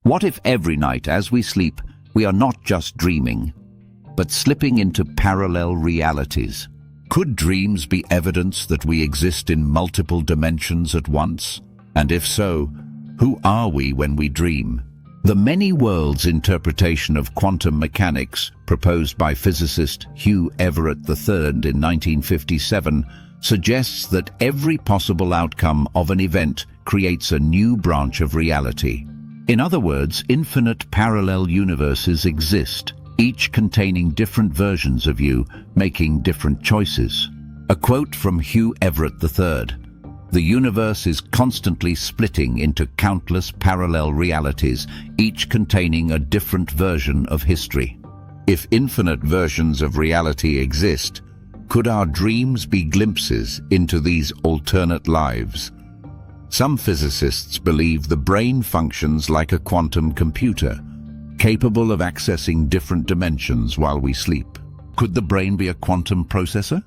What if every night as we sleep, we are not just dreaming, but slipping into parallel realities? Could dreams be evidence that we exist in multiple dimensions at once? And if so, who are we when we dream? The many worlds interpretation of quantum mechanics, proposed by physicist Hugh Everett III in 1957, suggests that every possible outcome of an event creates a new branch of reality. In other words, infinite parallel universes exist, each containing different versions of you, making different choices. A quote from Hugh Everett III: "The universe is constantly splitting into countless parallel realities, each containing a different version of history." If infinite versions of reality exist, could our dreams be glimpses into these alternate lives? Some physicists believe the brain functions like a quantum computer, capable of accessing different dimensions while we sleep. Could the brain be a quantum processor?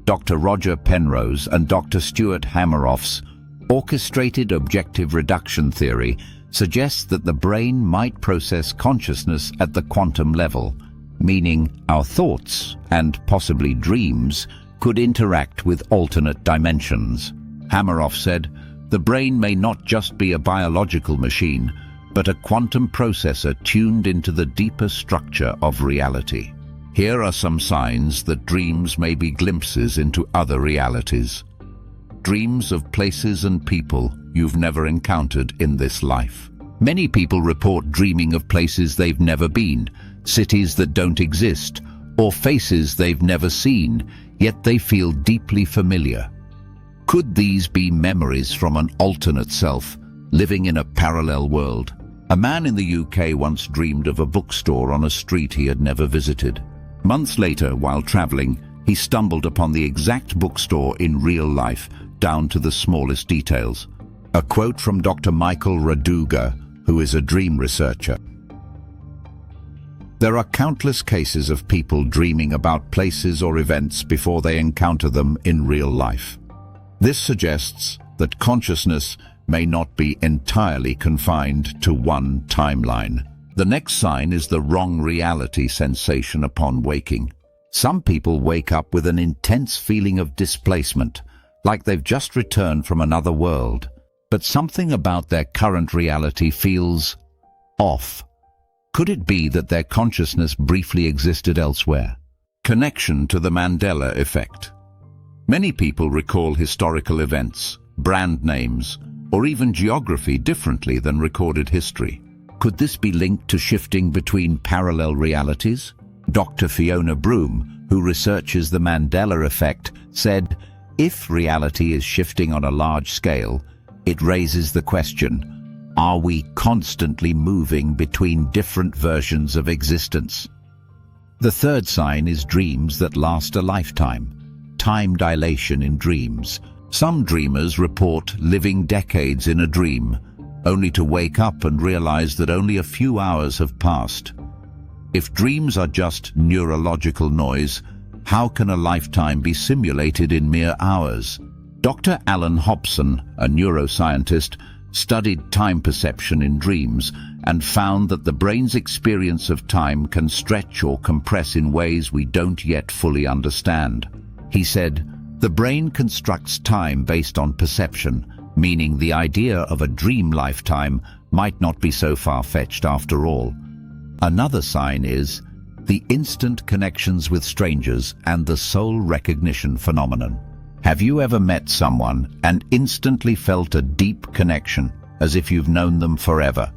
Dr. Roger Penrose and Dr. Stuart Hameroff's orchestrated objective reduction theory suggests that the brain might process consciousness at the quantum level, meaning our thoughts, and possibly dreams, could interact with alternate dimensions. Hameroff said, "The brain may not just be a biological machine, but a quantum processor tuned into the deeper structure of reality." Here are some signs that dreams may be glimpses into other realities. Dreams of places and people you've never encountered in this life. Many people report dreaming of places they've never been, cities that don't exist, or faces they've never seen, yet they feel deeply familiar. Could these be memories from an alternate self, living in a parallel world? A man in the UK once dreamed of a bookstore on a street he had never visited. Months later, while traveling, he stumbled upon the exact bookstore in real life, down to the smallest details. A quote from Dr. Michael Raduga, who is a dream researcher. "There are countless cases of people dreaming about places or events before they encounter them in real life. This suggests that consciousness may not be entirely confined to one timeline." The next sign is the wrong reality sensation upon waking. Some people wake up with an intense feeling of displacement, like they've just returned from another world. But something about their current reality feels off. Could it be that their consciousness briefly existed elsewhere? Connection to the Mandela effect. Many people recall historical events, brand names, or even geography differently than recorded history. Could this be linked to shifting between parallel realities? Dr. Fiona Broome, who researches the Mandela effect, said, "If reality is shifting on a large scale, it raises the question, are we constantly moving between different versions of existence?" The third sign is dreams that last a lifetime. Time dilation in dreams. Some dreamers report living decades in a dream, only to wake up and realize that only a few hours have passed. If dreams are just neurological noise, how can a lifetime be simulated in mere hours? Dr. Alan Hobson, a neuroscientist, studied time perception in dreams and found that the brain's experience of time can stretch or compress in ways we don't yet fully understand. He said, "The brain constructs time based on perception, meaning the idea of a dream lifetime might not be so far-fetched after all." Another sign is the instant connections with strangers and the soul recognition phenomenon. Have you ever met someone and instantly felt a deep connection, as if you've known them forever?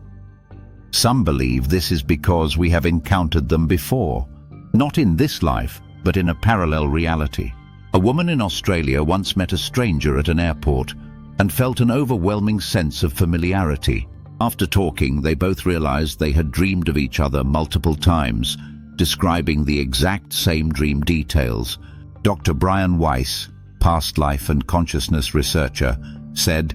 Some believe this is because we have encountered them before, not in this life, but in a parallel reality. A woman in Australia once met a stranger at an airport and felt an overwhelming sense of familiarity. After talking, they both realized they had dreamed of each other multiple times, describing the exact same dream details. Dr. Brian Weiss, past life and consciousness researcher, said,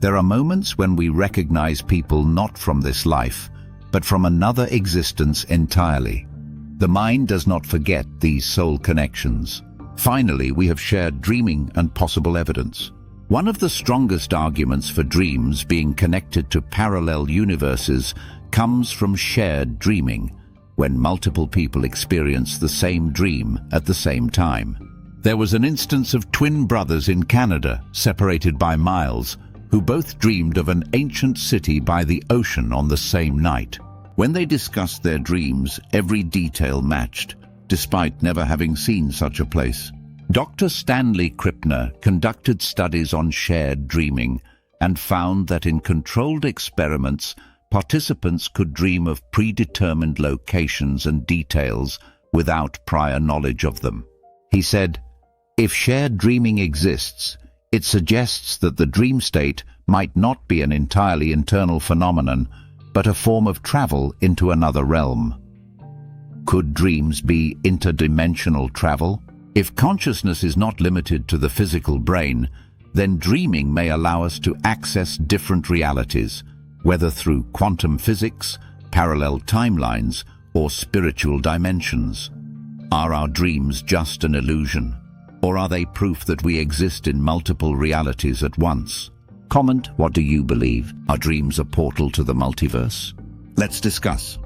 "There are moments when we recognize people not from this life, but from another existence entirely. The mind does not forget these soul connections." Finally, we have shared dreaming and possible evidence. One of the strongest arguments for dreams being connected to parallel universes comes from shared dreaming, when multiple people experience the same dream at the same time. There was an instance of twin brothers in Canada, separated by miles, who both dreamed of an ancient city by the ocean on the same night. When they discussed their dreams, every detail matched, despite never having seen such a place. Dr. Stanley Krippner conducted studies on shared dreaming and found that in controlled experiments, participants could dream of predetermined locations and details without prior knowledge of them. He said, "If shared dreaming exists, it suggests that the dream state might not be an entirely internal phenomenon, but a form of travel into another realm." Could dreams be interdimensional travel? If consciousness is not limited to the physical brain, then dreaming may allow us to access different realities, whether through quantum physics, parallel timelines, or spiritual dimensions. Are our dreams just an illusion, or are they proof that we exist in multiple realities at once? Comment, what do you believe? Are dreams a portal to the multiverse? Let's discuss.